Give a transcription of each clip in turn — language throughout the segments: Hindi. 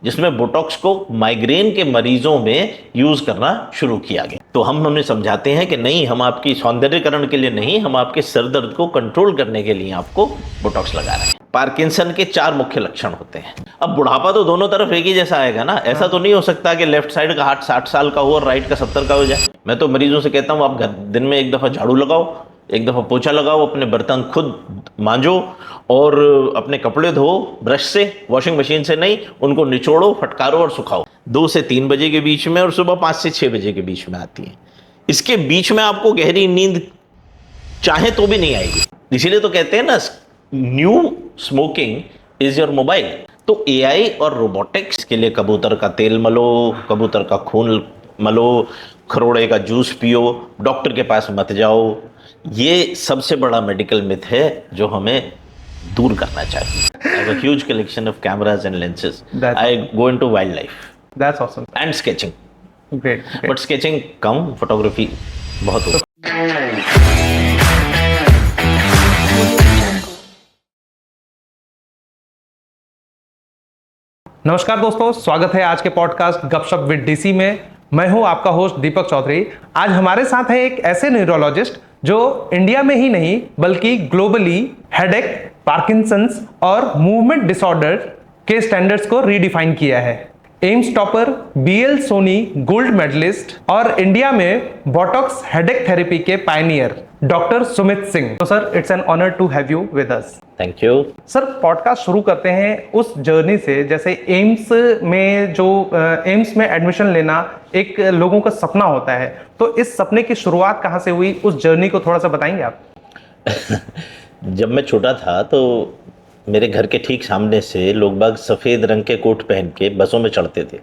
जिसमें बोटॉक्स को माइग्रेन के मरीजों में यूज करना शुरू किया गया। तो हम उन्हें समझाते हैं कि नहीं, हम आपकी सौंदर्यकरण के लिए नहीं, हम आपके सर दर्द को कंट्रोल करने के लिए आपको बोटॉक्स लगा रहे हैं। पार्किंसन के 4 मुख्य लक्षण होते हैं। अब बुढ़ापा तो दोनों तरफ एक ही जैसा आएगा ना, ऐसा तो नहीं हो सकता कि लेफ्ट साइड का हाथ 60 साल का हो और राइट का 70 का हो जाए। मैं तो मरीजों से कहता हूं, आप दिन में एक दफा झाड़ू लगाओ, एक दफा पोछा लगाओ, अपने बर्तन खुद मांजो और अपने कपड़े धो ब्रश से, वॉशिंग मशीन से नहीं, उनको निचोड़ो, फटकारो और सुखाओ। 2 से 3 बजे के बीच में और सुबह 5 से 6 बजे के बीच में आती है। इसके बीच में आपको गहरी नींद चाहे तो भी नहीं आएगी। इसीलिए तो कहते हैं ना, new smoking is your mobile. तो एआई और रोबोटिक्स के लिए कबूतर का तेल मलो, कबूतर का खून मलो, खरोड़े का जूस पियो, डॉक्टर के पास मत जाओ, ये सबसे बड़ा मेडिकल मिथ है जो हमें दूर करना चाहिए। I have a huge collection of cameras and lenses. I go into wildlife. That's awesome. And sketching. Great. But sketching come, photography बहुत हो। नमस्कार दोस्तों, स्वागत है आज के पॉडकास्ट गपशप विद डीसी में। मैं हूं आपका होस्ट दीपक चौधरी। आज हमारे साथ है एक ऐसे न्यूरोलॉजिस्ट जो इंडिया में ही नहीं बल्कि ग्लोबली हेडेक, पार्किंसंस और मूवमेंट डिसऑर्डर के स्टैंडर्ड्स को रीडिफाइन किया है। AIIMS topper, BL Soni gold medallist और इंडिया में बोटॉक्स हेडेक थेरेपी के पायनियर डॉक्टर सुमित सिंह। तो sir, it's an honour to have you with us. Thank you sir, podcast शुरू करते हैं उस जर्नी से, जैसे एम्स में एडमिशन लेना एक लोगों का सपना होता है, तो इस सपने की शुरुआत कहाँ से हुई, उस जर्नी को थोड़ा सा बताएंगे आप? जब मैं छोटा था तो मेरे घर के ठीक सामने से लोग बाग सफ़ेद रंग के कोट पहन के बसों में चढ़ते थे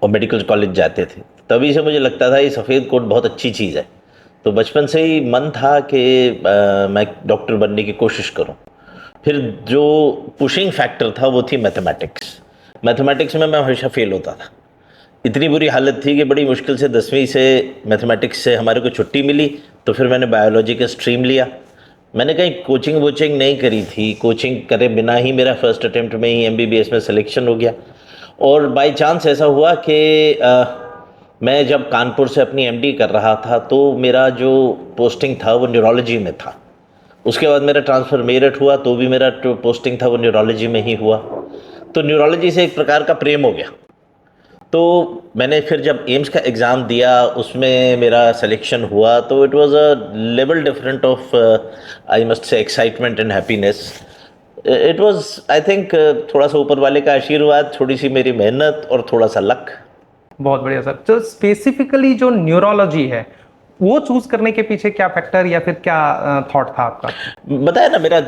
और मेडिकल कॉलेज जाते थे। तभी से मुझे लगता था ये सफ़ेद कोट बहुत अच्छी चीज़ है। तो बचपन से ही मन था कि मैं डॉक्टर बनने की कोशिश करूं। फिर जो पुशिंग फैक्टर था वो थी मैथमेटिक्स। मैथमेटिक्स में मैं हमेशा फेल होता था। इतनी बुरी हालत थी कि बड़ी मुश्किल से 10वीं से मैथमेटिक्स से हमारे को छुट्टी मिली, तो फिर मैंने बायोलॉजी का स्ट्रीम लिया। मैंने कहीं कोचिंग वोचिंग नहीं करी थी, कोचिंग करे बिना ही मेरा फर्स्ट अटेम्प्ट में ही MBBS में सिलेक्शन हो गया। और बाय चांस ऐसा हुआ कि मैं जब कानपुर से अपनी MD कर रहा था तो मेरा जो पोस्टिंग था वो न्यूरोलॉजी में था। उसके बाद मेरा ट्रांसफ़र मेरठ हुआ तो भी मेरा जो पोस्टिंग था वो न्यूरोलॉजी में ही हुआ। तो न्यूरोलॉजी से एक प्रकार का प्रेम हो गया। तो मैंने फिर जब एम्स का एग्ज़ाम दिया, उसमें मेरा सिलेक्शन हुआ, तो it was a level different of I must say excitement and happiness. It was I think थोड़ा सा ऊपर वाले का आशीर्वाद, थोड़ी सी मेरी मेहनत और थोड़ा सा लक। लगभग बढ़िया सर। तो स्पेसिफिकली जो न्यूरोलॉजी है वो चूज करने के पीछे क्या फैक्टर या फिर क्या थॉट था आपका? बताया ना, मेरा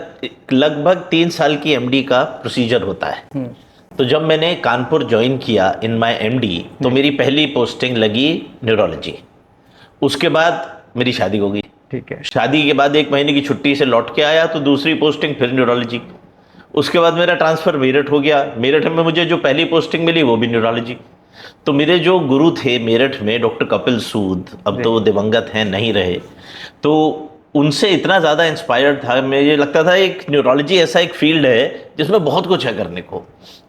लगभग 3 साल की MD का प्रोसीजर होता है। तो जब मैंने कानपुर ज्वाइन किया इन माय MD, तो मेरी पहली पोस्टिंग लगी न्यूरोलॉजी। उसके बाद मेरी शादी हो गई। ठीक है। शादी के बाद 1 महीने की छुट्टी से लौट के आया तो दूसरी पोस्टिंग फिर न्यूरोलॉजी। उसके बाद मेरा ट्रांसफ़र मेरठ हो गया। मेरठ में मुझे जो पहली पोस्टिंग मिली वो भी न्यूरोलॉजी। तो मेरे जो गुरु थे मेरठ में, डॉक्टर कपिल सूद, अब तो दिवंगत हैं, नहीं रहे, तो उनसे इतना ज़्यादा इंस्पायर्ड था। मुझे लगता था एक न्यूरोलॉजी ऐसा एक फील्ड है जिसमें बहुत कुछ है करने को।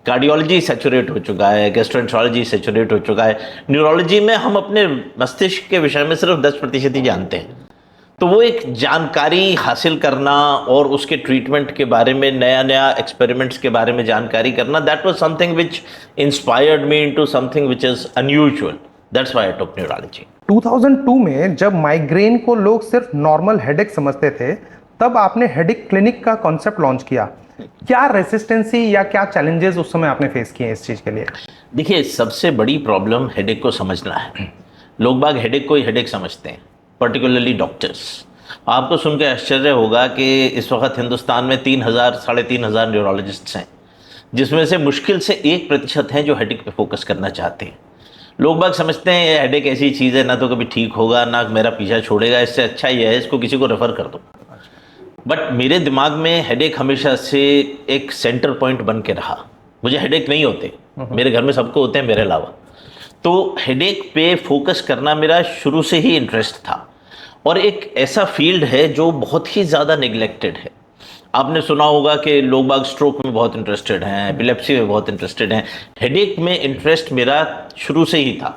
कार्डियोलॉजी सैचुरेट हो चुका है, गैस्ट्रोएंटरोलॉजी सैचुरेट हो चुका है, न्यूरोलॉजी में हम अपने मस्तिष्क के विषय में सिर्फ 10% ही जानते हैं। तो वो एक जानकारी हासिल करना और उसके ट्रीटमेंट के बारे में, नया नया एक्सपेरिमेंट्स के बारे में जानकारी करना, that was something which inspired me into something which is unusual. That's why I took neurology. 2002 में जब माइग्रेन को लोग सिर्फ नॉर्मल हेडेक समझते थे, तब आपने हेडेक क्लिनिक का कॉन्सेप्ट लॉन्च किया। क्या रेसिस्टेंसी या क्या चैलेंजेस उस समय आपने फेस किए इस चीज़ के लिए? देखिए, सबसे बड़ी प्रॉब्लम हेडेक को समझना है। लोग बाग हेडेक को ही हेडेक समझते हैं, पर्टिकुलरली डॉक्टर्स। आपको सुन के आश्चर्य होगा कि इस वक्त हिंदुस्तान में 3,000 साढ़े 3,000 न्यूरोलॉजिस्ट्स हैं, जिसमें से मुश्किल से 1% हैं जो हेडेक पे फोकस करना चाहते हैं। लोग बाग समझते हैं ये हेडेक ऐसी चीज़ है, ना तो कभी ठीक होगा ना मेरा पीछा छोड़ेगा, इससे अच्छा ही है इसको किसी को रेफ़र कर दो। बट मेरे दिमाग में हेडेक हमेशा से एक सेंटर पॉइंट बन के रहा। मुझे हेडेक नहीं होते, मेरे घर में सबको होते हैं मेरे अलावा। तो हेडेक पे फोकस करना मेरा शुरू से ही इंटरेस्ट था। और एक ऐसा फील्ड है जो बहुत ही ज़्यादा निगलेक्टेड है। आपने सुना होगा कि लोग बाग स्ट्रोक में बहुत इंटरेस्टेड हैं, एपिलेप्सी में बहुत इंटरेस्टेड हैं। हेडेक में इंटरेस्ट मेरा शुरू से ही था,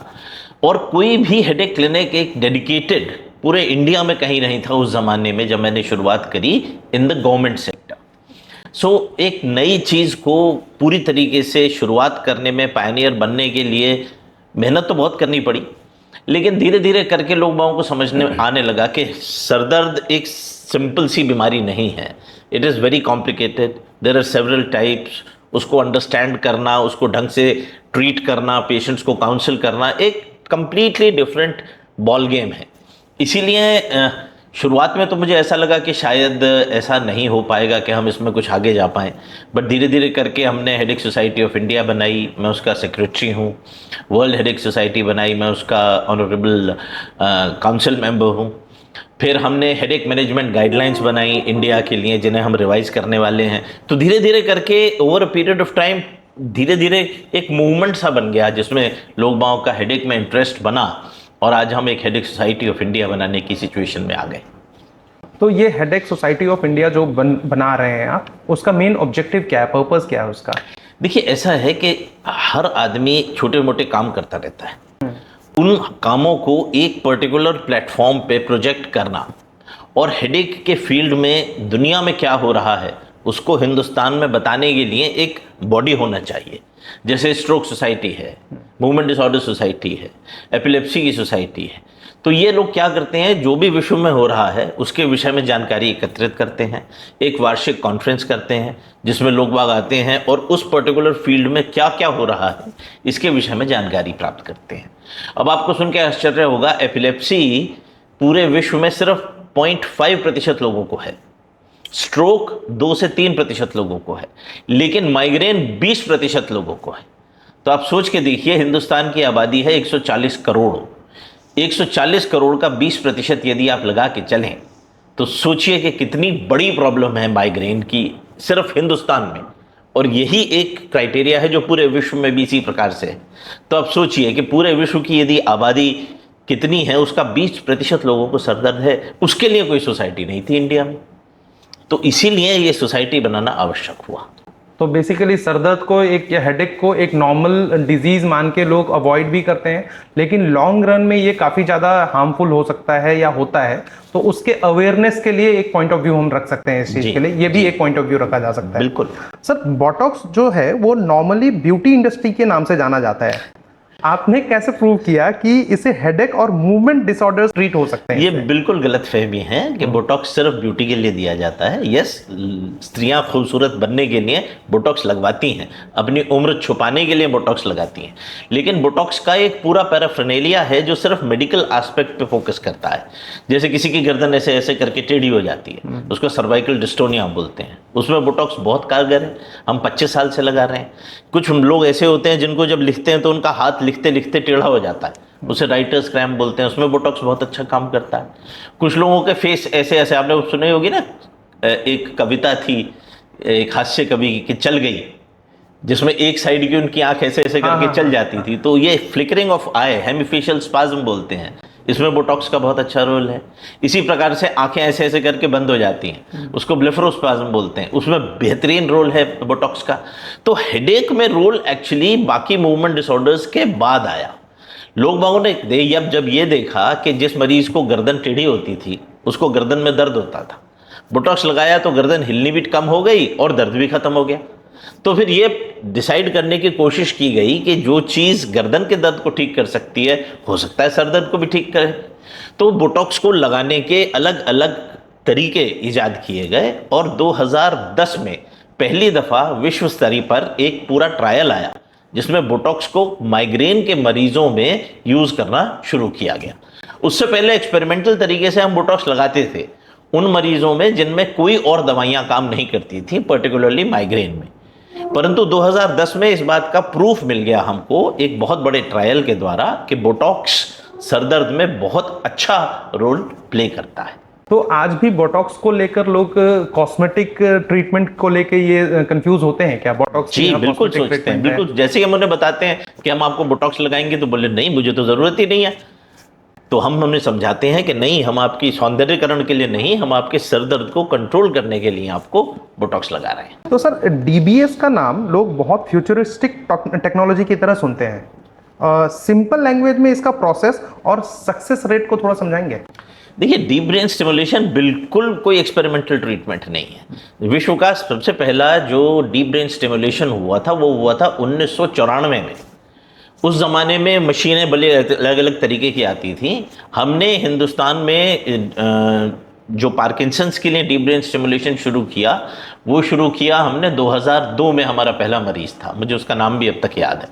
और कोई भी हेडेक क्लिनिक एक डेडिकेटेड पूरे इंडिया में कहीं नहीं था उस ज़माने में जब मैंने शुरुआत करी इन द गवर्नमेंट सेक्टर। सो एक नई चीज़ को पूरी तरीके से शुरुआत करने में, पायनियर बनने के लिए मेहनत तो बहुत करनी पड़ी, लेकिन धीरे धीरे करके लोगों को समझने आने लगा कि सरदर्द एक सिंपल सी बीमारी नहीं है। It is very complicated, there are several types. उसको अंडरस्टैंड करना, उसको ढंग से ट्रीट करना, पेशेंट्स को काउंसिल करना एक कंप्लीटली डिफरेंट बॉल गेम है। इसीलिए शुरुआत में तो मुझे ऐसा लगा कि शायद ऐसा नहीं हो पाएगा कि हम इसमें कुछ आगे जा पाएँ, बट धीरे धीरे करके हमने हेडेक सोसाइटी ऑफ इंडिया बनाई, मैं उसका सेक्रेटरी हूँ। वर्ल्ड हेडेक सोसाइटी बनाई, मैं उसका ऑनरेबल काउंसिल मेंबर हूँ। फिर हमने हेडेक मैनेजमेंट गाइडलाइंस बनाई इंडिया के लिए, जिन्हें हम रिवाइज करने वाले हैं। तो धीरे धीरे करके over a period of time धीरे धीरे एक मूवमेंट सा बन गया, जिसमें लोग बागों का हेडेक में इंटरेस्ट बना, और आज हम एक हेडेक सोसाइटी ऑफ इंडिया बनाने की सिचुएशन में आ गए। तो ये हेडेक सोसाइटी ऑफ इंडिया जो बना रहे हैं आप, उसका मेन ऑब्जेक्टिव क्या है, पर्पस क्या है उसका? देखिए, ऐसा है कि हर आदमी छोटे मोटे काम करता रहता है। उन कामों को एक पर्टिकुलर प्लेटफॉर्म पे प्रोजेक्ट करना, और हेडेक के फील्ड में दुनिया में क्या हो रहा है उसको हिंदुस्तान में बताने के लिए एक बॉडी होना चाहिए। जैसे स्ट्रोक सोसाइटी है, मूवमेंट डिसऑर्डर सोसाइटी है, एपिलेप्सी की सोसाइटी है। तो ये लोग क्या करते हैं, जो भी विश्व में हो रहा है उसके विषय में जानकारी एकत्रित करते हैं, एक वार्षिक कॉन्फ्रेंस करते हैं जिसमें लोग बाग आते हैं और उस पर्टिकुलर फील्ड में क्या क्या हो रहा है इसके विषय में जानकारी प्राप्त करते हैं। अब आपको सुन के आश्चर्य होगा, एपिलेप्सी पूरे विश्व में सिर्फ 0.5% लोगों को है, स्ट्रोक 2 से 3% लोगों को है, लेकिन माइग्रेन 20% लोगों को है। तो आप सोच के देखिए, हिंदुस्तान की आबादी है 140 करोड़। 140 करोड़ का 20% यदि आप लगा के चलें तो सोचिए कि कितनी बड़ी प्रॉब्लम है माइग्रेन की सिर्फ हिंदुस्तान में, और यही एक क्राइटेरिया है जो पूरे विश्व में भी इसी प्रकार से है। तो आप सोचिए कि पूरे विश्व की यदि आबादी कितनी है, उसका 20% लोगों को सरदर्द है, उसके लिए कोई सोसाइटी नहीं थी इंडिया में। तो इसीलिए ये सोसाइटी बनाना आवश्यक हुआ। तो बेसिकली सरदर्द को एक, या हेडेक को एक नॉर्मल डिजीज मान के लोग अवॉइड भी करते हैं, लेकिन लॉन्ग रन में ये काफ़ी ज़्यादा हार्मफुल हो सकता है या होता है, तो उसके अवेयरनेस के लिए एक पॉइंट ऑफ व्यू हम रख सकते हैं इस चीज़ के लिए, ये भी एक पॉइंट ऑफ व्यू रखा जा सकता है। बिल्कुल सर, बोटॉक्स जो है वो नॉर्मली ब्यूटी इंडस्ट्री के नाम से जाना जाता है, आपने कैसे प्रूव किया कि इसे हेडेक और मूवमेंट डिसऑर्डर्स ट्रीट हो सकते हैं? ये बिल्कुल गलत फहमी है कि बोटॉक्स सिर्फ ब्यूटी के लिए दिया जाता है। यस, स्त्रियां खूबसूरत बनने के लिए बोटॉक्स लगवाती हैं, अपनी उम्र छुपाने के लिए बोटॉक्स लगाती हैं, लेकिन बोटॉक्स का एक पूरा पैराफर्नेलिया है जो सिर्फ मेडिकल एस्पेक्ट पे फोकस करता है। जैसे किसी की गर्दन ऐसे ऐसे करके टेढ़ी हो जाती है, उसको सर्वाइकल डिस्टोनिया बोलते हैं, उसमें बोटॉक्स बहुत कारगर है, हम 25 साल से लगा रहे हैं। कुछ लोग ऐसे होते हैं जिनको जब लिखते हैं तो उनका हाथ लिखते लिखते टेढ़ा हो जाता है, उसे राइटर्स क्रैम्प बोलते हैं, उसमें बोटॉक्स बहुत अच्छा काम करता है। कुछ लोगों के फेस ऐसे ऐसे, आपने सुनी होगी ना, एक कविता थी एक हास्य कवि की, चल गई, जिसमें एक साइड की उनकी आंख ऐसे ऐसे करके चल जाती थी। तो ये फ्लिकरिंग ऑफ आई, हेमिफेशियल स्पाज्म बोलते हैं, इसमें बोटॉक्स का बहुत अच्छा रोल है। इसी प्रकार से आंखें ऐसे ऐसे करके बंद हो जाती हैं, उसको ब्लेफरोस्पाज्म बोलते हैं, उसमें बेहतरीन रोल है बोटॉक्स का। तो हेडेक में रोल एक्चुअली बाकी मूवमेंट डिसऑर्डर्स के बाद आया। लोग बागों ने जब ये देखा कि जिस मरीज को गर्दन टेढ़ी होती थी उसको गर्दन में दर्द होता था, बोटॉक्स लगाया तो गर्दन हिलनी भी कम हो गई और दर्द भी खत्म हो गया। तो फिर ये डिसाइड करने की कोशिश की गई कि जो चीज़ गर्दन के दर्द को ठीक कर सकती है, हो सकता है सर दर्द को भी ठीक करे। तो बोटॉक्स को लगाने के अलग अलग तरीके ईजाद किए गए, और 2010 में पहली दफ़ा विश्व स्तर पर एक पूरा ट्रायल आया जिसमें बोटॉक्स को माइग्रेन के मरीजों में यूज़ करना शुरू किया गया। उससे पहले एक्सपेरिमेंटल तरीके से हम बोटॉक्स लगाते थे उन मरीजों में जिनमें कोई और दवाइयाँ काम नहीं करती थी, पर्टिकुलरली माइग्रेन में। परंतु 2010 में इस बात का प्रूफ मिल गया हमको एक बहुत बड़े ट्रायल के द्वारा कि बोटॉक्स सरदर्द में बहुत अच्छा रोल प्ले करता है। तो आज भी बोटॉक्स को लेकर लोग कॉस्मेटिक ट्रीटमेंट को लेकर ये कंफ्यूज होते हैं क्या? बोटॉक्स जी बिल्कुल सोचते हैं, बिल्कुल। जैसे कि हम उन्हें बताते हैं कि हम आपको बोटॉक्स लगाएंगे तो बोले नहीं, मुझे तो ज़रूरत ही नहीं है। तो हम उन्हें समझाते हैं कि नहीं, हम आपकी सौंदर्यकरण के लिए नहीं, हम आपके सर दर्द को कंट्रोल करने के लिए आपको बोटॉक्स लगा रहे हैं। तो सर डीबीएस का नाम लोग बहुत फ्यूचरिस्टिक टेक्नोलॉजी की तरह सुनते हैं। सिंपल लैंग्वेज में इसका प्रोसेस और सक्सेस रेट को थोड़ा समझाएंगे? देखिए, डीप ब्रेन स्टिमुलेशन बिल्कुल कोई एक्सपेरिमेंटल ट्रीटमेंट नहीं है। विश्व का सबसे पहला जो डीप ब्रेन स्टिमुलेशन हुआ था वो हुआ था 1994 में। उस ज़माने में मशीनें बड़े अलग अलग तरीके की आती थी। हमने हिंदुस्तान में जो पार्किंसंस के लिए डीप ब्रेन स्टिमुलेशन शुरू किया, वो शुरू किया हमने 2002 में। हमारा पहला मरीज था, मुझे उसका नाम भी अब तक याद है।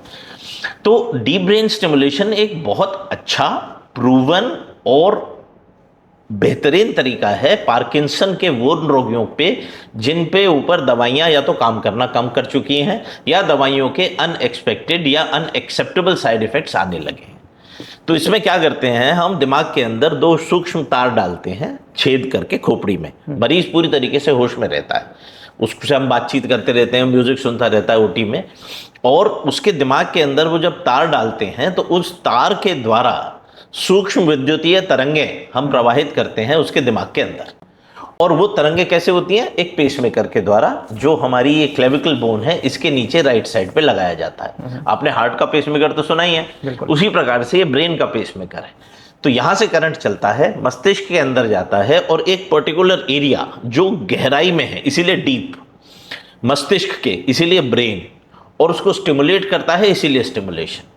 तो डीप ब्रेन स्टिमुलेशन एक बहुत अच्छा, प्रूवन और बेहतरीन तरीका है पार्किंसन के वो रोगियों पे जिन पे ऊपर दवाइयां या तो काम करना कम कर चुकी हैं या दवाइयों के अनएक्सपेक्टेड या अनएक्सेप्टेबल साइड इफेक्ट्स आने लगे हैं। तो इसमें क्या करते हैं, हम दिमाग के अंदर 2 सूक्ष्म तार डालते हैं छेद करके खोपड़ी में। मरीज पूरी तरीके से होश में रहता है, उससे हम बातचीत करते रहते हैं, म्यूजिक सुनता रहता है ओटी में, और उसके दिमाग के अंदर वो जब तार डालते हैं तो उस तार के द्वारा सूक्ष्म विद्युतीय तरंगें हम प्रवाहित करते हैं उसके दिमाग के अंदर। और वो तरंगें कैसे होती हैं, एक पेसमेकर के द्वारा, जो हमारी ये क्लेविकल बोन है इसके नीचे राइट साइड पे लगाया जाता है। आपने हार्ट का पेसमेकर तो सुना ही है, उसी प्रकार से ये ब्रेन का पेसमेकर है। तो यहां से करंट चलता है, मस्तिष्क के अंदर जाता है और एक पर्टिकुलर एरिया जो गहराई में है, इसीलिए डीप, मस्तिष्क के इसीलिए ब्रेन, और उसको स्टिमुलेट करता है इसीलिए स्टिमुलेशन।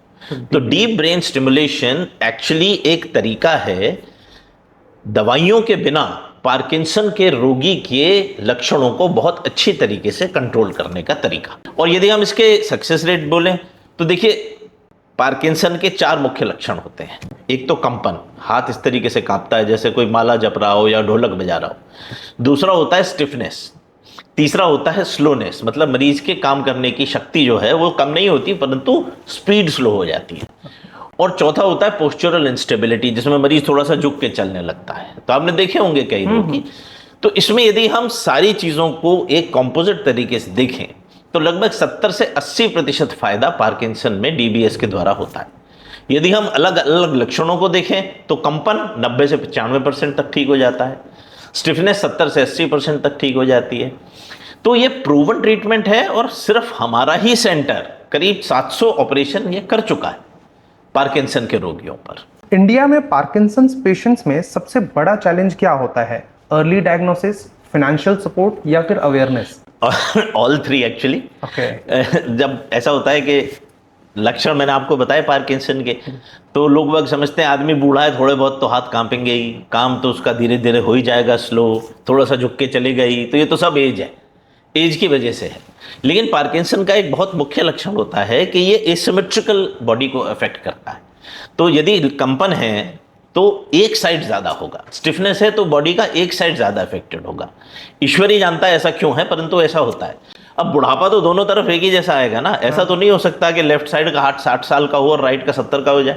तो डीप ब्रेन स्टिमुलेशन एक्चुअली एक तरीका है दवाइयों के बिना पार्किंसन के रोगी के लक्षणों को बहुत अच्छी तरीके से कंट्रोल करने का तरीका। और यदि हम इसके सक्सेस रेट बोलें तो देखिए, पार्किंसन के 4 मुख्य लक्षण होते हैं। एक तो कंपन, हाथ इस तरीके से कांपता है जैसे कोई माला जप रहा हो या ढोलक बजा रहा हो। दूसरा होता है स्टिफनेस। तीसरा होता है स्लोनेस, मतलब मरीज के काम करने की शक्ति जो है वो कम नहीं होती परंतु स्पीड स्लो हो जाती है। और चौथा होता है पोस्चरल इंस्टेबिलिटी, जिसमें मरीज थोड़ा सा झुक के चलने लगता है। तो आपने देखे होंगे कई लोग की। तो इसमें यदि हम सारी चीज़ों को एक कॉम्पोजिट तरीके से देखें तो लगभग 70 से 80% फायदा पार्किंसन में डीबीएस के द्वारा होता है। यदि हम अलग अलग लक्षणों को देखें तो कंपन 90 से 95% तक ठीक हो जाता है, स्टिफनेस 70 से 80% तक ठीक हो जाती है। तो ये प्रूवन ट्रीटमेंट है और सिर्फ हमारा ही सेंटर करीब 700 ऑपरेशन ये कर चुका है पार्किंसन के रोगियों पर। इंडिया में पार्किंसंस पेशेंट्स में सबसे बड़ा चैलेंज क्या होता है? अर्ली डायग्नोसिस, फाइनेंशियल सपोर्ट या फिर अवेयरनेस? All 3 actually. जब ऐसा होता है कि लक्षण मैंने आपको बताए पार्किंसन के, तो लोग बाग समझते हैं आदमी बूढ़ा है, थोड़े बहुत तो हाथ कांपेंगे ही, काम तो उसका धीरे धीरे हो ही जाएगा स्लो, थोड़ा सा झुक के चलेगा ही, तो ये तो सब एज है, एज की वजह से है। लेकिन पार्किंसन का एक बहुत मुख्य लक्षण होता है कि ये एसिमेट्रिकल बॉडी को अफेक्ट करता है। तो यदि कंपन है तो एक साइड ज़्यादा होगा, स्टिफनेस है तो बॉडी का एक साइड ज़्यादा अफेक्टेड होगा। ईश्वर ही जानता है ऐसा क्यों है, परंतु ऐसा होता है। अब बुढ़ापा तो दोनों तरफ एक ही जैसा आएगा ना, ऐसा तो नहीं हो सकता कि लेफ्ट साइड का हाथ 60 साल का हो और राइट का 70 का हो जाए।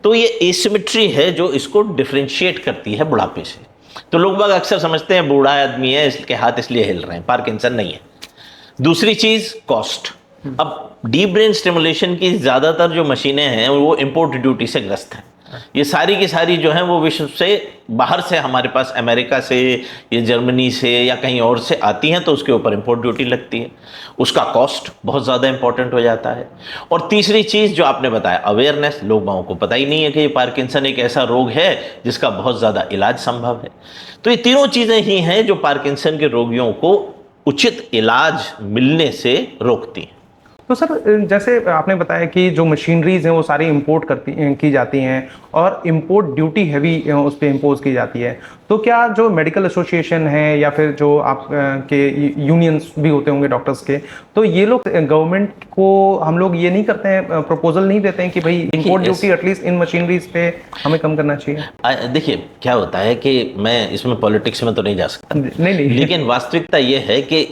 तो ये एसिमेट्री है जो इसको डिफ्रेंशिएट करती है बुढ़ापे से। तो लोग बाग अक्सर समझते हैं बूढ़ा आदमी है इसके हाथ इसलिए हिल रहे हैं, पार्किंसन नहीं है। दूसरी चीज कॉस्ट। अब डीप ब्रेन स्टिमुलेशन की ज़्यादातर जो मशीनें हैं वो इंपोर्ट ड्यूटी से ग्रस्त हैं। ये सारी की सारी जो हैं वो विश्व से बाहर से हमारे पास अमेरिका से या जर्मनी से या कहीं और से आती हैं, तो उसके ऊपर इंपोर्ट ड्यूटी लगती है, उसका कॉस्ट बहुत ज़्यादा इंपॉर्टेंट हो जाता है। और तीसरी चीज़ जो आपने बताया अवेयरनेस, लोगों को पता ही नहीं है कि ये पार्किंसन एक ऐसा रोग है जिसका बहुत ज़्यादा इलाज संभव है। तो ये तीनों चीज़ें ही हैं जो पार्किंसन के रोगियों को उचित इलाज मिलने से रोकती हैं। तो सर जैसे आपने बताया कि जो मशीनरीज हैं वो सारी इंपोर्ट की जाती हैं और इंपोर्ट ड्यूटी हैवी उस पर इम्पोज की जाती है, तो क्या जो मेडिकल एसोसिएशन है या फिर जो आप के यूनियंस भी होते होंगे डॉक्टर्स के, तो ये लोग गवर्नमेंट को हम लोग ये नहीं करते हैं, प्रपोजल नहीं देते हैं कि भाई import duty at least in machineries पे हमें कम करना चाहिए? देखिए क्या होता है कि मैं इसमें पॉलिटिक्स में तो नहीं जा सकता, नहीं, लेकिन वास्तविकता ये है कि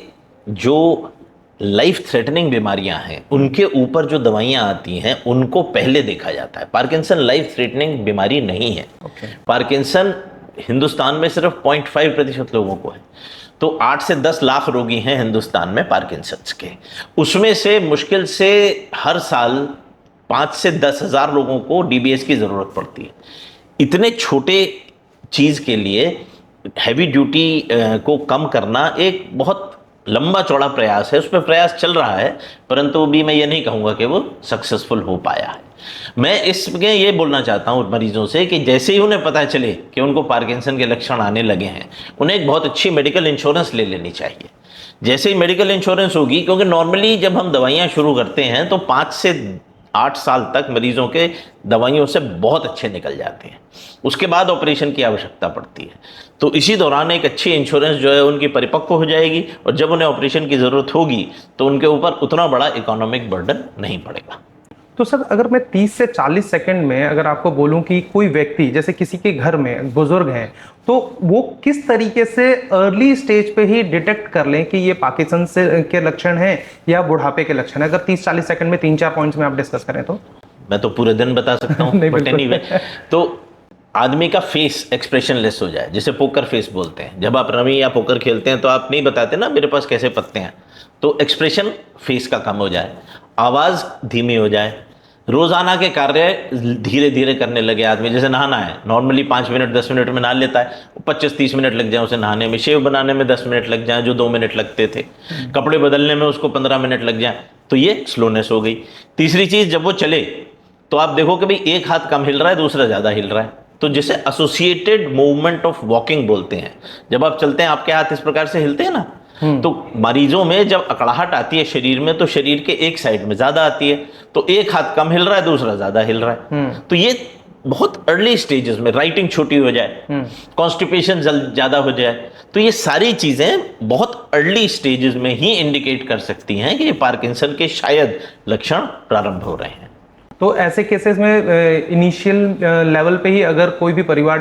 जो लाइफ थ्रेटनिंग बीमारियां हैं उनके ऊपर जो दवाइयां आती हैं उनको पहले देखा जाता है। पार्किंसन लाइफ थ्रेटनिंग बीमारी नहीं है। पार्किंसन हिंदुस्तान में सिर्फ 0.5% लोगों को है। तो 8 से 10 लाख रोगी हैं हिंदुस्तान में पार्किंसंस के, उसमें से मुश्किल से हर साल 5 से 10 हज़ार लोगों को डीबीएस की ज़रूरत पड़ती है। इतने छोटे चीज़ के लिए हैवी ड्यूटी को कम करना एक बहुत लंबा चौड़ा प्रयास है, उस पर प्रयास चल रहा है, परंतु अभी मैं ये नहीं कहूँगा कि वो सक्सेसफुल हो पाया है। मैं इसमें ये बोलना चाहता हूँ मरीजों से कि जैसे ही उन्हें पता चले कि उनको पार्किंसन के लक्षण आने लगे हैं, उन्हें एक बहुत अच्छी मेडिकल इंश्योरेंस ले लेनी चाहिए। जैसे ही मेडिकल इंश्योरेंस होगी, क्योंकि नॉर्मली जब हम दवाइयाँ शुरू करते हैं तो 5 से 8 साल तक मरीजों के दवाइयों से बहुत अच्छे निकल जाते हैं, उसके बाद ऑपरेशन की आवश्यकता पड़ती है। तो इसी दौरान एक अच्छी इंश्योरेंस जो है उनकी परिपक्व हो जाएगी, और जब उन्हें ऑपरेशन की ज़रूरत होगी तो उनके ऊपर उतना बड़ा इकोनॉमिक बर्डन नहीं पड़ेगा। तो सर, अगर मैं 30 से 40 सेकंड में अगर आपको बोलूं कि कोई व्यक्ति जैसे किसी के घर में बुजुर्ग हैं, तो वो किस तरीके से अर्ली स्टेज पे ही डिटेक्ट कर लें कि ये पार्किंसन से के लक्षण हैं या बुढ़ापे के लक्षण है? अगर 30-40 सेकंड में 3-4 पॉइंट्स में आप डिस्कस करें तो। मैं तो पूरे दिन बता सकता हूँ नहीं, बट बिल्कुल। एनीवे, तो आदमी का फेस एक्सप्रेशन लेस हो जाए, जिसे पोकर फेस बोलते हैं। जब आप रमी या पोकर खेलते हैं तो आप नहीं बताते ना मेरे पास कैसे पत्ते हैं, तो एक्सप्रेशन फेस का कम हो जाए, आवाज़ धीमी हो जाए, रोजाना के कार्य धीरे धीरे करने लगे आदमी। जैसे नहाना है, नॉर्मली 5 मिनट 10 मिनट में नहा लेता है, 25-30 मिनट लग जाए उसे नहाने में। शेव बनाने में 10 मिनट लग जाए जो 2 मिनट लगते थे, कपड़े बदलने में उसको 15 मिनट लग जाए, तो ये स्लोनेस हो गई। तीसरी चीज़, जब वो चले तो आप देखो कि भाई एक हाथ कम हिल रहा है, दूसरा ज़्यादा हिल रहा है, तो जिसे एसोसिएटेड मूवमेंट ऑफ वॉकिंग बोलते हैं। जब आप चलते हैं आपके हाथ इस प्रकार से हिलते हैं ना, तो मरीजों में जब अकड़ाहट आती है शरीर में, तो शरीर के एक साइड में ज्यादा आती है, तो एक हाथ कम हिल रहा है, दूसरा ज्यादा हिल रहा है। तो ये बहुत अर्ली स्टेजेस में, राइटिंग छोटी हो जाए, कॉन्स्टिपेशन ज्यादा हो जाए, तो ये सारी चीजें बहुत अर्ली स्टेजेस में ही इंडिकेट कर सकती हैं कि ये पार्किंसन के शायद लक्षण प्रारंभ हो रहे हैं। तो ऐसे केसेस में इनिशियल लेवल पे ही अगर कोई भी परिवार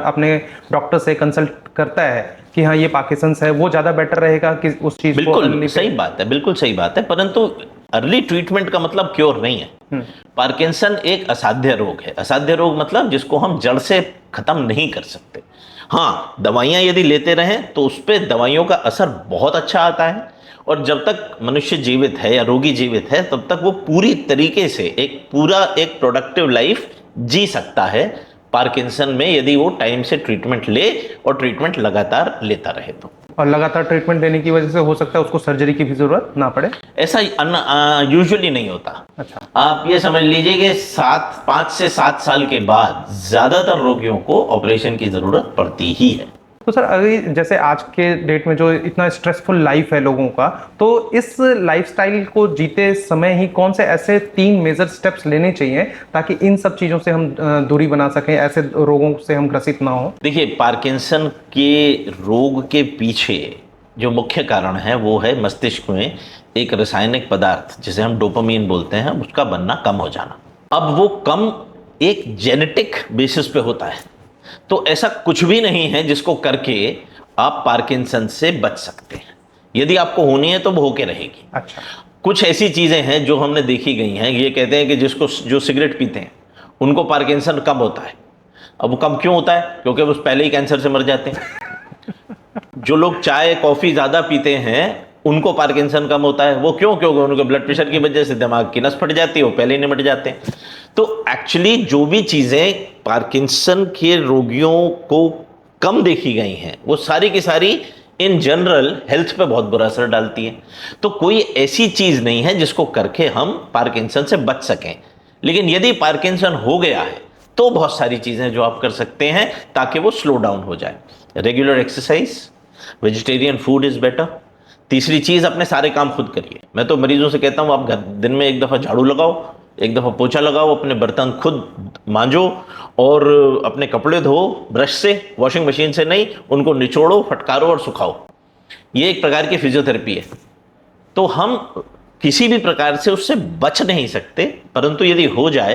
अपने डॉक्टर से कंसल्ट करता है कि हाँ ये पार्किंसंस है, वो ज़्यादा बेटर रहेगा कि उस चीज़ को बिल्कुल सही बात है, बिल्कुल सही बात है, परंतु अर्ली ट्रीटमेंट का मतलब क्योर नहीं है। पार्किंसन एक असाध्य रोग है। असाध्य रोग मतलब जिसको हम जड़ से खत्म नहीं कर सकते। हाँ, दवाइयाँ यदि लेते रहें तो उस पर दवाइयों का असर बहुत अच्छा आता है, और जब तक मनुष्य जीवित है या रोगी जीवित है तब तक वो पूरी तरीके से एक प्रोडक्टिव लाइफ जी सकता है पार्किंसन में, यदि वो टाइम से ट्रीटमेंट ले और ट्रीटमेंट लगातार लेता रहे तो। और लगातार ट्रीटमेंट देने की वजह से हो सकता है उसको सर्जरी की भी जरूरत ना पड़े। ऐसा यूजुअली नहीं होता। अच्छा, आप ये समझ लीजिए कि 5 से 7 साल के बाद ज्यादातर रोगियों को ऑपरेशन की जरूरत पड़ती ही है। तो सर अगर जैसे आज के डेट में जो इतना स्ट्रेसफुल लाइफ है लोगों का, तो इस लाइफस्टाइल को जीते समय ही कौन से ऐसे 3 मेजर स्टेप्स लेने चाहिए ताकि इन सब चीज़ों से हम दूरी बना सकें, ऐसे रोगों से हम ग्रसित ना हो? देखिए, पार्किंसन के रोग के पीछे जो मुख्य कारण है वो है मस्तिष्क में एक रासायनिक पदार्थ जिसे हम डोपामीन बोलते हैं, उसका बनना कम हो जाना। अब वो कम एक जेनेटिक बेसिस पे होता है, तो ऐसा कुछ भी नहीं है जिसको करके आप पार्किंसन से बच सकते हैं। यदि आपको होनी है तो वो होके रहेगी। अच्छा, कुछ ऐसी चीजें हैं जो हमने देखी गई हैं। ये कहते हैं कि जो सिगरेट पीते हैं उनको पार्किंसन कम होता है। अब वो कम क्यों होता है? क्योंकि वो पहले ही कैंसर से मर जाते हैं। जो लोग चाय कॉफी ज्यादा पीते हैं उनको पार्किंसन कम होता है। वो क्यों? क्योंकि उनके ब्लड प्रेशर की वजह से दिमाग की नस फट जाती है, वो पहले ही निमट जाते हैं। तो एक्चुअली जो भी चीजें पार्किंसन के रोगियों को कम देखी गई हैं वो सारी की सारी इन जनरल हेल्थ पे बहुत बुरा असर डालती है। तो कोई ऐसी चीज नहीं है जिसको करके हम पार्किंसन से बच सकें, लेकिन यदि पार्किंसन हो गया है तो बहुत सारी चीजें जो आप कर सकते हैं ताकि वो स्लो डाउन हो जाए। Regular exercise, vegetarian food is better. तीसरी चीज, अपने सारे काम खुद करिए। मैं तो मरीजों से कहता हूं आप दिन में 1 दफा झाड़ू लगाओ, 1 दफा पोछा लगाओ, अपने बर्तन खुद मांजो और अपने कपड़े धो ब्रश से, वॉशिंग मशीन से नहीं, उनको निचोड़ो, फटकारो और सुखाओ। ये एक प्रकार की फिजियोथेरेपी है। तो हम किसी भी प्रकार से उससे बच नहीं सकते, परंतु यदि हो जाए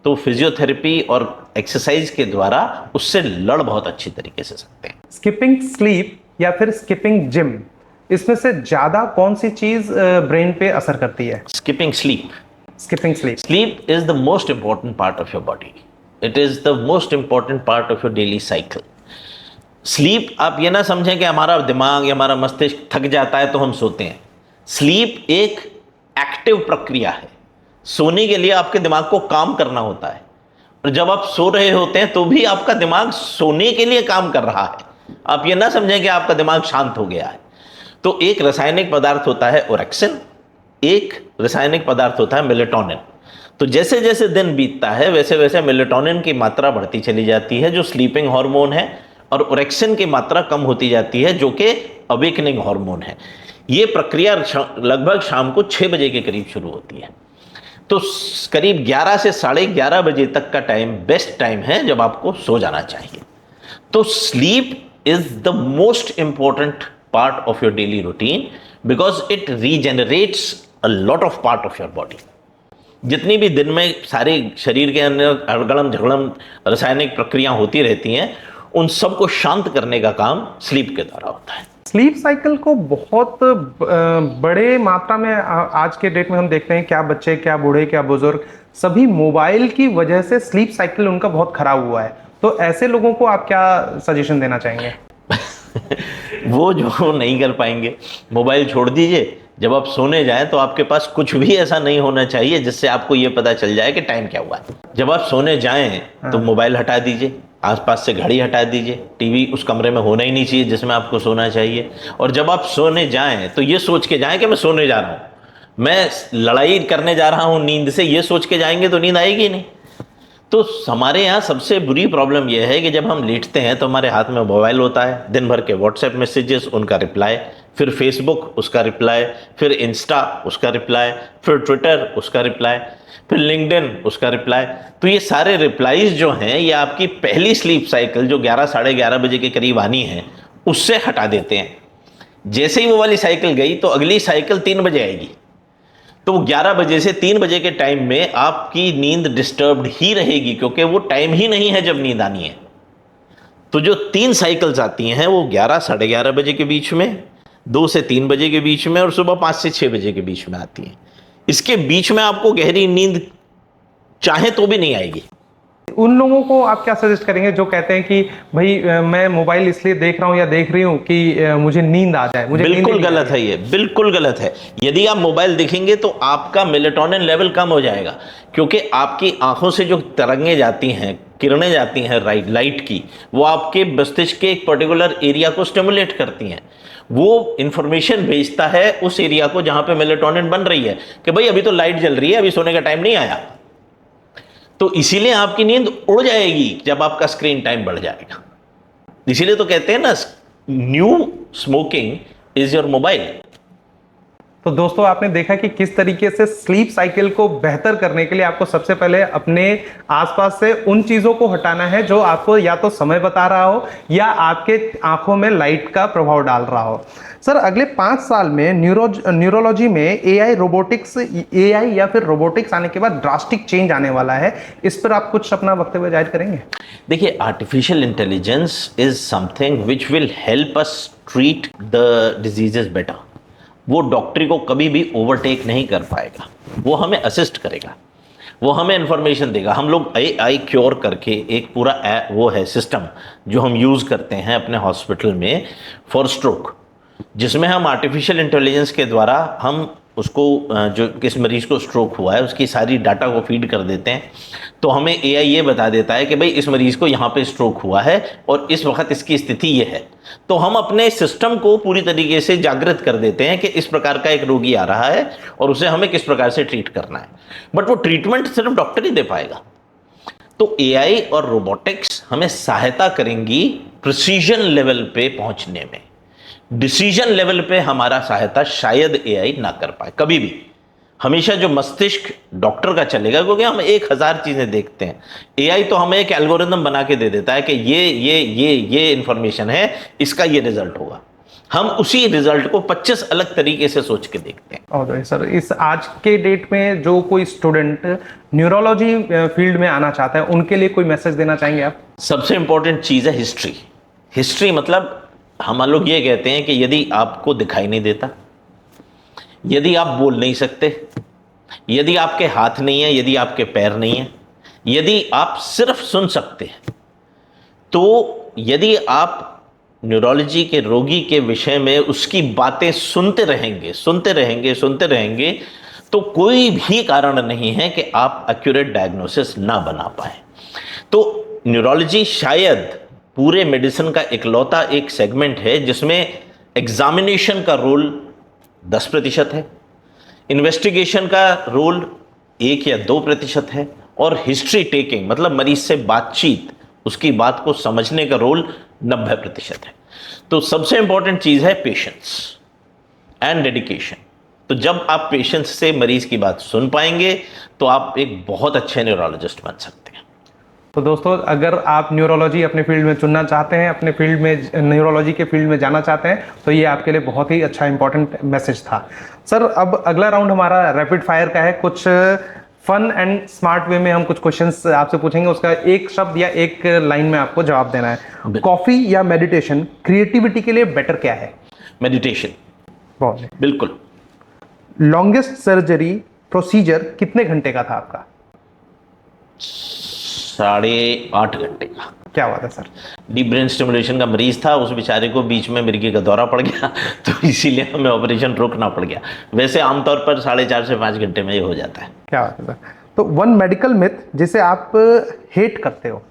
तो फिजियोथेरेपी और एक्सरसाइज के द्वारा उससे लड़ बहुत अच्छी तरीके से सकते हैं। स्किपिंग स्लीप या फिर स्किपिंग जिम, इसमें से ज्यादा कौन सी चीज ब्रेन पे असर करती है? Skipping sleep. Skipping sleep. Sleep is the most important part of your body. It is the most important part of your daily cycle. Sleep आप ये ना समझें कि हमारा दिमाग या हमारा मस्तिष्क थक जाता है तो हम सोते हैं। स्लीप एक एक्टिव प्रक्रिया है। सोने के लिए आपके दिमाग को काम करना होता है, और जब आप सो रहे होते हैं तो भी आपका दिमाग सोने के लिए काम कर रहा है। आप ये ना समझें कि आपका दिमाग शांत हो गया है। तो एक रासायनिक पदार्थ होता है ओरेक्सिन, एक रासायनिक पदार्थ होता है मेलेटोनिन। तो जैसे जैसे दिन बीतता है वैसे वैसे मेलेटोनिन की मात्रा बढ़ती चली जाती है जो स्लीपिंग हार्मोन है, और ओरेक्सिन की मात्रा कम होती जाती है जो कि अवेकनिंग हार्मोन है। ये प्रक्रिया लगभग शाम को 6 बजे के करीब शुरू होती है। तो करीब 11 से 11:30 बजे तक का टाइम बेस्ट टाइम है जब आपको सो जाना चाहिए। तो sleep is the most important part of your daily routine because it regenerates a lot of part of your body. जितनी भी दिन में सारे शरीर के अंदर अड़गड़म झगड़म रासायनिक प्रक्रिया होती रहती हैं, उन सबको शांत करने का काम स्लीप के द्वारा होता है। स्लीप साइकिल को बहुत बड़े मात्रा में आज के डेट में हम देखते हैं, क्या बच्चे, क्या बूढ़े, क्या बुजुर्ग, सभी मोबाइल की वजह से स्लीप साइकिल उनका बहुत खराब हुआ है। तो ऐसे लोगों को आप क्या सजेशन देना चाहेंगे? वो जो नहीं कर पाएंगे, मोबाइल छोड़ दीजिए। जब आप सोने जाएं तो आपके पास कुछ भी ऐसा नहीं होना चाहिए जिससे आपको ये पता चल जाए कि टाइम क्या हुआ है। जब आप सोने जाएं तो मोबाइल हटा दीजिए, आसपास से घड़ी हटा दीजिए, टीवी उस कमरे में होना ही नहीं चाहिए जिसमें आपको सोना चाहिए। और जब आप सोने जाएं तो ये सोच के जाएं कि मैं सोने जा रहा हूँ, मैं लड़ाई करने जा रहा हूँ नींद से, ये सोच के जाएंगे तो नींद आएगी नहीं। तो हमारे यहाँ सबसे बुरी प्रॉब्लम यह है कि जब हम लेटते हैं तो हमारे हाथ में मोबाइल होता है, दिन भर के व्हाट्सएप मैसेजेस, उनका रिप्लाई, फिर फेसबुक उसका रिप्लाई, फिर इंस्टा उसका रिप्लाई, फिर ट्विटर उसका रिप्लाई, फिर लिंक्डइन उसका रिप्लाई। तो ये सारे रिप्लाईज जो हैं ये आपकी पहली स्लीप साइकिल जो 11 साढ़े 11 बजे के करीब आनी है उससे हटा देते हैं। जैसे ही वो वाली साइकिल गई तो अगली साइकिल 3 बजे आएगी। तो 11 बजे से 3 बजे के टाइम में आपकी नींद डिस्टर्ब्ड ही रहेगी क्योंकि वो टाइम ही नहीं है जब नींद आनी है। तो जो 3 साइकिल्स आती हैं वो 11 साढ़े 11 बजे के बीच में, 2 से 3 बजे के बीच में और सुबह 5 से 6 बजे के बीच में आती हैं। इसके बीच में आपको गहरी नींद चाहे तो भी नहीं आएगी। उन लोगों को आप क्या सजेस्ट करेंगे जो कहते हैं कि भाई मैं मोबाइल इसलिए देख रहा हूँ या देख रही हूँ कि मुझे नींद आ जाए? मुझे बिल्कुल गलत है, ये बिल्कुल गलत है। यदि आप मोबाइल देखेंगे तो आपका मेलेटोनिन लेवल कम हो जाएगा क्योंकि आपकी आंखों से जो तरंगें जाती हैं, किरणें जाती हैं लाइट की, वो आपके मस्तिष्क के एक पर्टिकुलर एरिया को स्टिमुलेट करती हैं। वो इंफॉर्मेशन भेजता है उस एरिया को जहां पे मेलेटोनिन बन रही है कि भाई अभी तो लाइट जल रही है, अभी सोने का टाइम नहीं आया। तो इसीलिए आपकी नींद उड़ जाएगी जब आपका स्क्रीन टाइम बढ़ जाएगा। इसीलिए तो कहते हैं ना, new smoking is your mobile. तो दोस्तों आपने देखा कि किस तरीके से स्लीप साइकिल को बेहतर करने के लिए आपको सबसे पहले अपने आसपास से उन चीजों को हटाना है जो आपको या तो समय बता रहा हो या आपके आंखों में लाइट का प्रभाव डाल रहा हो। सर, अगले 5 साल में न्यूरोलॉजी में एआई या फिर रोबोटिक्स आने के बाद ड्रास्टिक चेंज आने वाला है। इस पर आप कुछ अपना वक्तव्य जाहिर करेंगे? देखिए, artificial intelligence is something which will help us treat the diseases better. वो डॉक्टरी को कभी भी ओवरटेक नहीं कर पाएगा, वो हमें असिस्ट करेगा, वो हमें इंफॉर्मेशन देगा। हम लोग AI क्योर करके एक पूरा वो है सिस्टम जो हम यूज़ करते हैं अपने हॉस्पिटल में फॉर स्ट्रोक, जिसमें हम आर्टिफिशियल इंटेलिजेंस के द्वारा हम उसको जो किस मरीज को स्ट्रोक हुआ है उसकी सारी डाटा को फीड कर देते हैं। तो हमें AI ये बता देता है कि भाई इस मरीज को यहाँ पे स्ट्रोक हुआ है और इस वक्त इसकी स्थिति ये है। तो हम अपने सिस्टम को पूरी तरीके से जागृत कर देते हैं कि इस प्रकार का एक रोगी आ रहा है और उसे हमें किस प्रकार से ट्रीट करना है। बट वो ट्रीटमेंट सिर्फ डॉक्टर ही दे पाएगा। तो AI और रोबोटिक्स हमें सहायता करेंगी प्रिसीजन लेवल पे पहुंचने में। डिसीजन लेवल पे हमारा सहायता शायद AI ना कर पाए कभी भी। हमेशा जो मस्तिष्क डॉक्टर का चलेगा, क्योंकि हम 1000 चीजें देखते हैं। AI तो हमें एक एल्गोरिथम बना के दे देता है कि ये इंफॉर्मेशन है, इसका ये रिजल्ट होगा। हम उसी रिजल्ट को 25 अलग तरीके से सोच के देखते हैं। और सर, इस आज के डेट में जो कोई स्टूडेंट न्यूरोलॉजी फील्ड में आना चाहता है उनके लिए कोई मैसेज देना चाहेंगे आप? सबसे इंपॉर्टेंट चीज है हिस्ट्री। हिस्ट्री मतलब हम लोग ये कहते हैं कि यदि आपको दिखाई नहीं देता, यदि आप बोल नहीं सकते, यदि आपके हाथ नहीं है, यदि आपके पैर नहीं है, यदि आप सिर्फ सुन सकते हैं, तो यदि आप न्यूरोलॉजी के रोगी के विषय में उसकी बातें सुनते रहेंगे, तो कोई भी कारण नहीं है कि आप एक्यूरेट डायग्नोसिस ना बना पाए। तो न्यूरोलॉजी शायद पूरे मेडिसिन का इकलौता एक सेगमेंट है जिसमें एग्जामिनेशन का रोल 10% है, इन्वेस्टिगेशन का रोल 1 या 2% है, और हिस्ट्री टेकिंग मतलब मरीज से बातचीत, उसकी बात को समझने का रोल 90% है। तो सबसे इंपॉर्टेंट चीज है पेशेंस एंड डेडिकेशन। तो जब आप पेशेंस से मरीज की बात सुन पाएंगे तो आप एक बहुत अच्छे न्यूरोलॉजिस्ट बन सकते हैं। तो दोस्तों, अगर आप न्यूरोलॉजी अपने फील्ड में चुनना चाहते हैं, अपने फील्ड में न्यूरोलॉजी के फील्ड में जाना चाहते हैं, तो ये आपके लिए बहुत ही अच्छा इंपॉर्टेंट मैसेज था। सर, अब अगला राउंड हमारा रैपिड फायर का है। कुछ फन एंड स्मार्ट वे में हम कुछ क्वेश्चंस आपसे पूछेंगे, उसका एक शब्द या एक लाइन में आपको जवाब देना है। कॉफी या मेडिटेशन क्रिएटिविटी के लिए बेटर क्या है? मेडिटेशन। बहुत। बिल्कुल। लॉन्गेस्ट सर्जरी प्रोसीजर कितने घंटे का था आपका? 8.5 घंटे का। क्या बात है सर। डीप ब्रेन स्टिमुलेशन का मरीज था, उस बेचारे को बीच में मिर्गी का दौरा पड़ गया तो इसीलिए हमें ऑपरेशन रोकना पड़ गया। वैसे आमतौर पर 4.5 से 5 घंटे में ये हो जाता है। क्या बात है सर। तो वन मेडिकल मिथ जिसे आप हेट करते हो?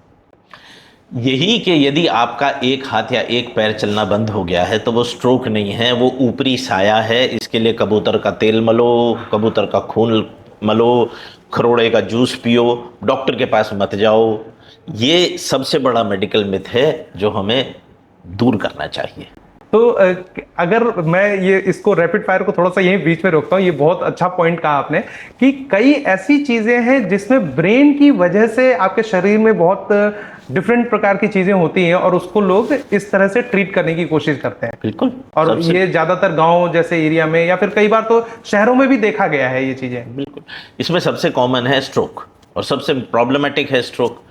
यही कि यदि आपका एक हाथ या एक पैर चलना बंद हो गया है तो वो स्ट्रोक नहीं है, वो ऊपरी साया है। इसके लिए कबूतर का तेल मलो, कबूतर का खून मलो, खरोड़े का जूस पियो, डॉक्टर के पास मत जाओ। ये सबसे बड़ा मेडिकल मिथ है जो हमें दूर करना चाहिए। तो अगर मैं ये इसको रैपिड फायर को थोड़ा सा यहीं बीच में रोकता हूँ, ये बहुत अच्छा पॉइंट कहा आपने कि कई ऐसी चीजें हैं जिसमें ब्रेन की वजह से आपके शरीर में बहुत डिफरेंट प्रकार की चीजें होती हैं और उसको लोग इस तरह से ट्रीट करने की कोशिश करते हैं। बिल्कुल। और ये ज्यादातर गांव जैसे एरिया में या फिर कई बार तो शहरों में भी देखा गया है ये चीजें। बिल्कुल। इसमें सबसे कॉमन है स्ट्रोक और सबसे प्रॉब्लमेटिक है स्ट्रोक।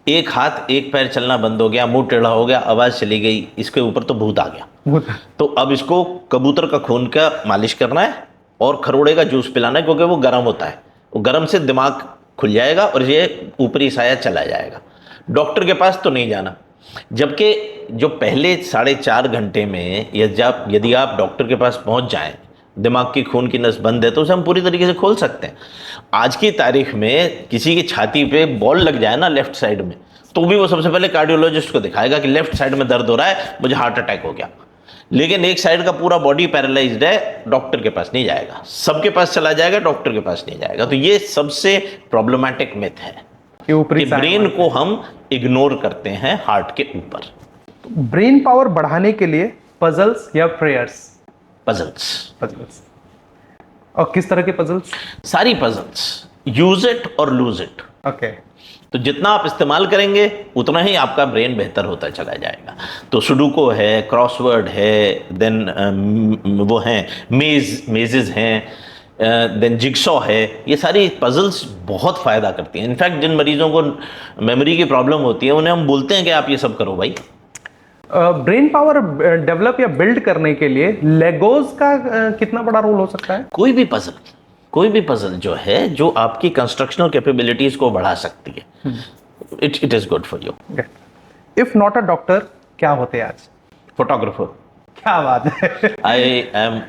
एक हाथ एक पैर चलना बंद हो गया, मुंह टेढ़ा हो गया, आवाज चली गई, इसके ऊपर तो भूत आ गया। तो अब इसको कबूतर का खून का मालिश करना है और खरोड़े का जूस पिलाना है, क्योंकि वो गर्म होता है। वो गर्म से दिमाग खुल जाएगा और ये ऊपरी साया चला जाएगा। डॉक्टर के पास तो नहीं जाना। जबकि जो पहले 4.5 घंटे में यदि आप डॉक्टर के पास पहुंच जाएं, दिमाग की खून की नस बंद है तो उसे हम पूरी तरीके से खोल सकते हैं। आज की तारीख में किसी की छाती पे बॉल लग जाए ना लेफ्ट साइड में, तो भी वो सबसे पहले कार्डियोलॉजिस्ट को दिखाएगा कि लेफ्ट साइड में दर्द हो रहा है, मुझे हार्ट अटैक हो गया। लेकिन एक साइड का पूरा बॉडी पैरालाइज्ड है, डॉक्टर के पास नहीं जाएगा। सबके पास चला जाएगा, डॉक्टर के पास नहीं जाएगा। तो ये सबसे प्रॉब्लमैटिक मिथ है कि ब्रेन को हम इग्नोर करते हैं हार्ट के ऊपर। ब्रेन पावर बढ़ाने के लिए पजल्स या प्रेयर्स? पजल्स। और किस तरह के पजल्स? सारी पजल्स। यूज इट और लूज इट। ओके। तो जितना आप इस्तेमाल करेंगे उतना ही आपका ब्रेन बेहतर होता चला जाएगा। तो सुडोकू है, क्रॉसवर्ड है, देन वो हैं मेजेस हैं, देन जिगसॉ है। ये सारी पजल्स बहुत फ़ायदा करती हैं। इनफैक्ट जिन मरीजों को मेमोरी की प्रॉब्लम होती है उन्हें हम बोलते हैं कि आप ये सब करो भाई। ब्रेन पावर डेवलप या बिल्ड करने के लिए लेगोज का कितना बड़ा रोल हो सकता है? कोई भी पजल जो है जो आपकी कंस्ट्रक्शनल कैपेबिलिटीज को बढ़ा सकती है, it is good for you. If not a doctor क्या होते आज? फोटोग्राफर। क्या बात है। I am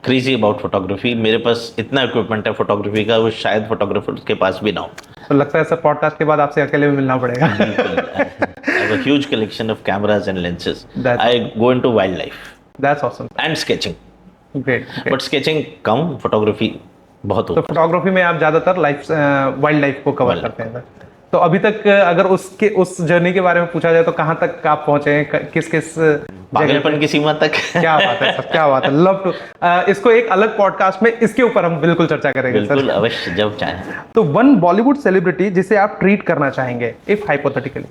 crazy about photography. मेरे पास इतना इक्विपमेंट है फोटोग्राफी का, वो शायद फोटोग्राफर के पास भी ना हो। तो लगता है सर पॉडकास्ट के बाद आपसे अकेले में मिलना पड़ेगा। I have a huge collection of cameras and lenses. I go into wildlife. That's awesome. And sketching. Great. But sketching come, photography बहुत तो ऊपर। फोटोग्राफी में आप ज्यादातर वाइल्ड लाइफ को कवर करते हैं। तो अभी तक अगर उस जर्नी के बारे में पूछा जाए तो कहाँ तक आप पहुंचे हैं, किस पागलपन की सीमा तक? क्या बात है सर, क्या बात है। Love to. इसको एक अलग पॉडकास्ट में इसके ऊपर हम बिल्कुल चर्चा करेंगे। बिल्कुल, अवश्य, जब चाहें। तो वन बॉलीवुड सेलिब्रिटी जिसे आप ट्रीट करना चाहेंगे इफ हाइपोथेटिकली?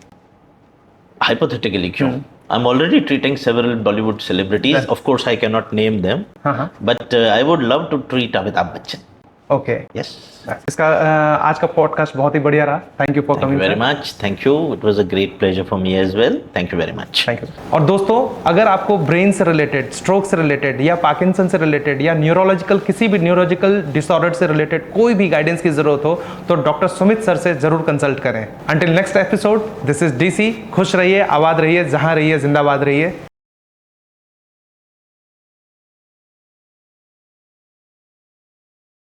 Hypothetically, क्यों? I'm already treating several Bollywood celebrities. Of course, I cannot name them. But I would love to treat Amitabh Bachchan. Okay. Yes. इसका आज का पॉडकास्ट बहुत ही बढ़िया रहा। Thank you for coming. Very much. Thank you. It was a great pleasure for me as well. Thank you very much. Thank you. और दोस्तों, अगर आपको ब्रेन से रिलेटेड, स्ट्रोक से रिलेटेड या पार्किंसन से रिलेटेड या न्यूरोलॉजिकल किसी भी न्यूरोलॉजिकल डिसऑर्डर से रिलेटेड कोई भी गाइडेंस की जरूरत हो तो डॉक्टर सुमित सर से जरूर कंसल्ट करें। Until next episode, this is DC. खुश रहिए, आबाद रहिए, जहां रहिए, जिंदाबाद रहिए।